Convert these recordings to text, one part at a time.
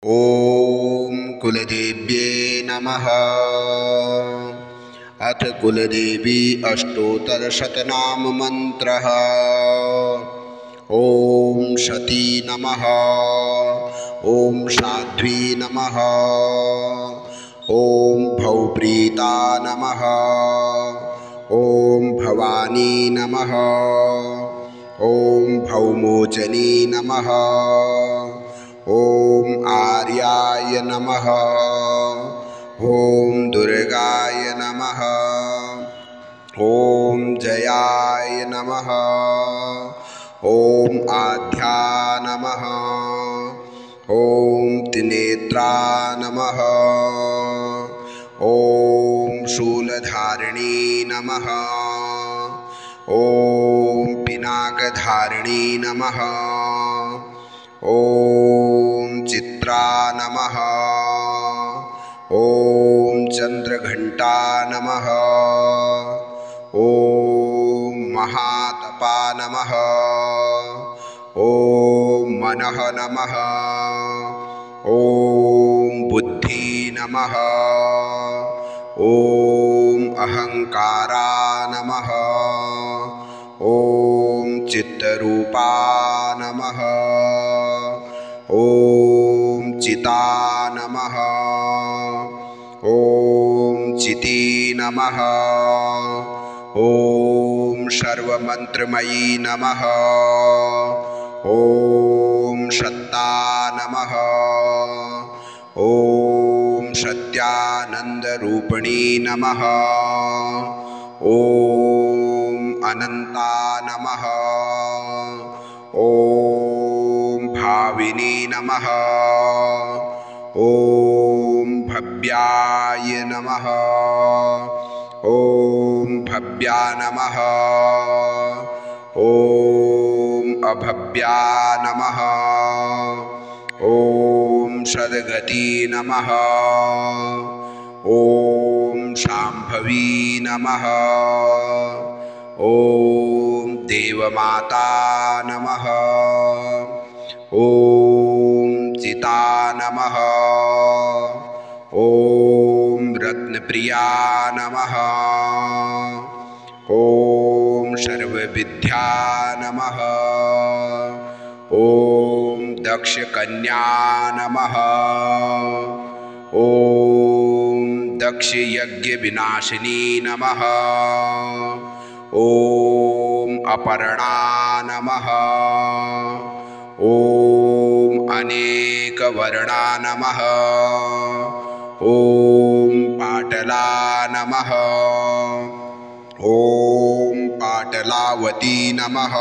ॐ कुलदेव्ये नमः। अथ कुलदेवी अष्टोत्तरशतनाम मन्त्रः। ॐ सती नमः। ॐ साध्वी नमः। ॐ भवप्रीता नमः। ॐ भवानी नमः। ॐ भवमोचनी नमः। ॐ आर्याय नमः। ॐ दुर्गाय नमः। ॐ जयाय नमः। ॐ आद्या नमः। ॐ त्रिनेत्रा नमः। ॐ शूलधारिणी नमः। ॐ पिनाकधारिणी नमः। ॐ चित्रा नमः। ॐ चंद्रघंटा नमः। ॐ महातपा नमः। ॐ मनः नमः। ॐ बुद्धि नमः। ॐ अहंकारा नमः। ॐ चित्तरूपा नमः। ॐ चिता नमः। ॐ चिती नमः। ॐ सर्वमन्त्रमयी नमः। ॐ सत्ता नमः। ॐ सत्यानन्दरूपिणी नमः। ॐ अनन्ता नमः। ॐ भाविनी नमः। ॐ भव्याय नमः। ॐ भव्या नमः। ॐ अभव्या नमः। ॐ सद्गति नमः। ॐ शाम्भवी नमः। ॐ देवमाता नमः। ॐ चिता नमः। ॐ रत्नप्रिया नमः। ॐ सर्वविद्या नमः। ॐ दक्षकन्या नमः। ॐ दक्षयज्ञविनाशिनी नमः। ॐ अपर्णा नमः। ॐ अनेकवर्णा नमः। ॐ पाटला नमः। ॐ पाटलावती नमः।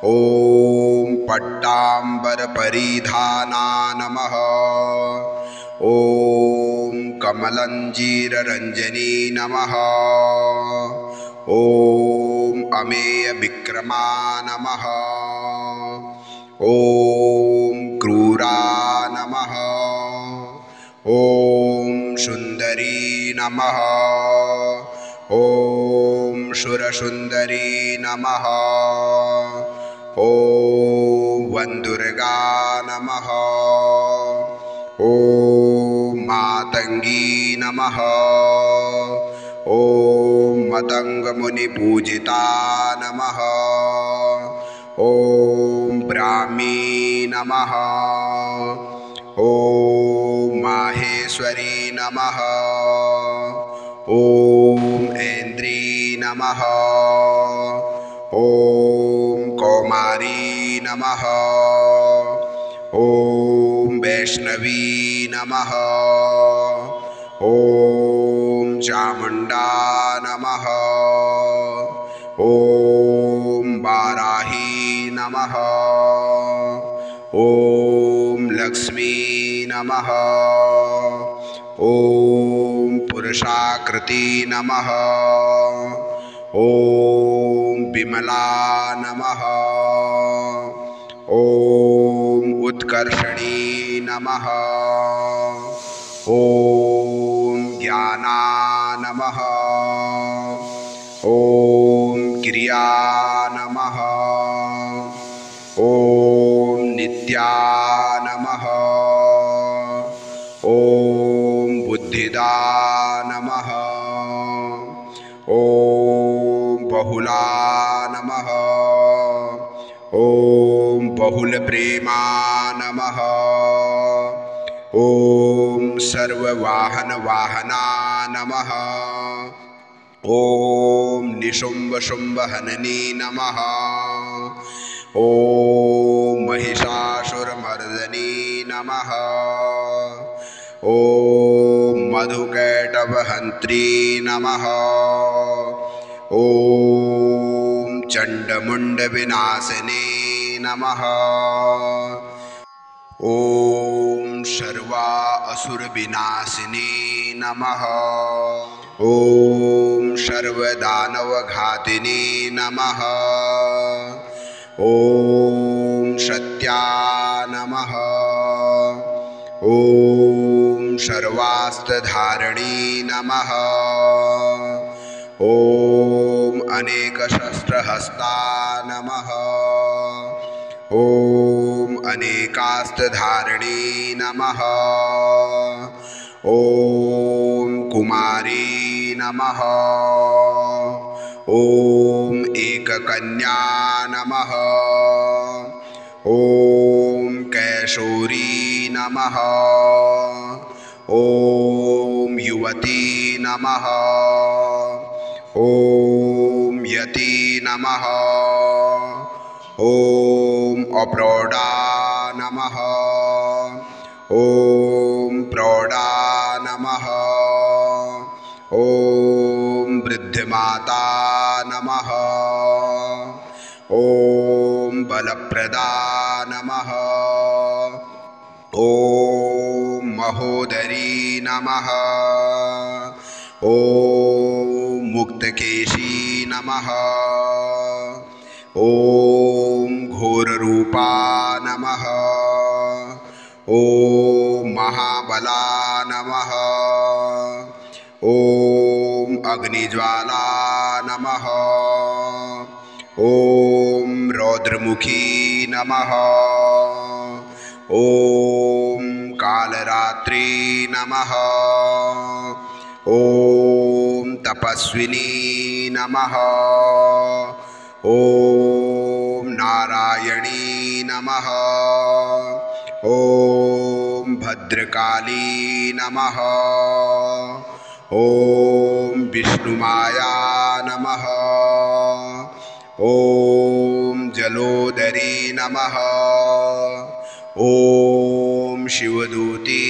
ॐ पट्टाम्बरपरिधाना नमः। ॐ कमलञ्जीररञ्जनी नमः। ॐ अमेयविक्रमा नमः। ॐ क्रूरा नमः। ॐ सुन्दरी नमः। ॐ सुरसुन्दरी नमः। ॐ वन्दुर्गा नमः। ॐ मातङ्गी नमः। ॐ मतङ्गमुनिपूजिता नमः। ॐ ब्राह्मी नमः। ॐ माहेश्वरी नमः। ॐ ऐन्द्री नमः। ॐ कौमारी नमः। ॐ वैष्णवी नमः। ॐ चामुण्डा नमः। ॐ वाराही नमः। ॐ लक्ष्मी नमः। ॐ पुरुषाकृति नमः। ॐ विमला नमः। ॐ उत्कर्षणी नमः। ॐ ज्ञाना नमः। ॐ क्रिया नमः। ॐ नित्या नमः। ॐ बुद्धिदा नमः। ॐ बहुला नमः। ॐ बहुलप्रेमा नमः। ॐ सर्ववाहनवाहना नमः। ॐ निशुम्भशुम्भहननी नमः। ॐ महिषासुरमर्दनी नमः। ॐ मधुकैटभहन्त्री नमः। ॐ चण्डमुण्डविनाशिनी नमः। ॐ सर्वासुरविनाशिनी नमः। ॐ सर्वदानवघातिनी नमः। ॐ सत्या नमः। ॐ सर्वास्त्रधारिणी नमः। ॐ अनेकशस्त्रहस्ता नमः। ॐ अनेकास्त्रधारिणी नमः। ॐ कुमारी नमः। ॐ एककन्या नमः। ॐ कैशोरी नमः। ॐ युवती नमः। ॐ यति नमः। ॐ अप्रौढा नमः। ॐ प्रौढा नमः। ॐ वृद्धमाता नमः। ॐ बलप्रदा नमः। ॐ महोदरी नमः। ॐ मुक्तकेशी नमः। ॐ घोररूपा नमः। ॐ महाबला नमः। ॐ अग्निज्वाला नमः। ॐ रौद्रमुखी नमः। ॐ कालरात्रि नमः। ॐ तपस्विनी नमः। ॐ नारायणी नमः। ॐ भद्रकाली नमः। ॐ विष्णुमाया नमः। ॐ जलोदरी नमः। ॐ शिवदूती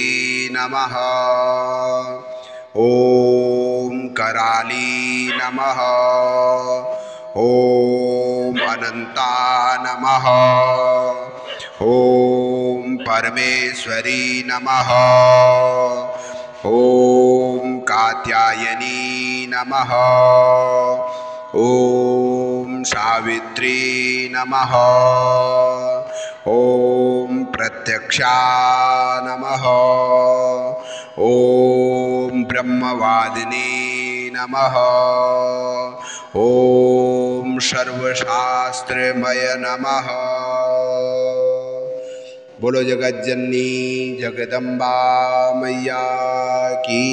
नमः। ॐ कराली नमः। ॐ अनंता नमः। ॐ परमेश्वरी नमः। ॐ कात्यायनी नमः। ॐ सावित्री नमः। ॐ प्रत्यक्षा नमः। ॐ ब्रह्मवादिनी नमः। ॐ सर्वशास्त्रमय नमः। बोलो जगज्जननी जगदम्बा मैया की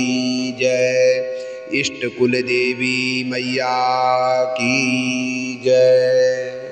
जय। इष्ट कुल देवी मैया की जय।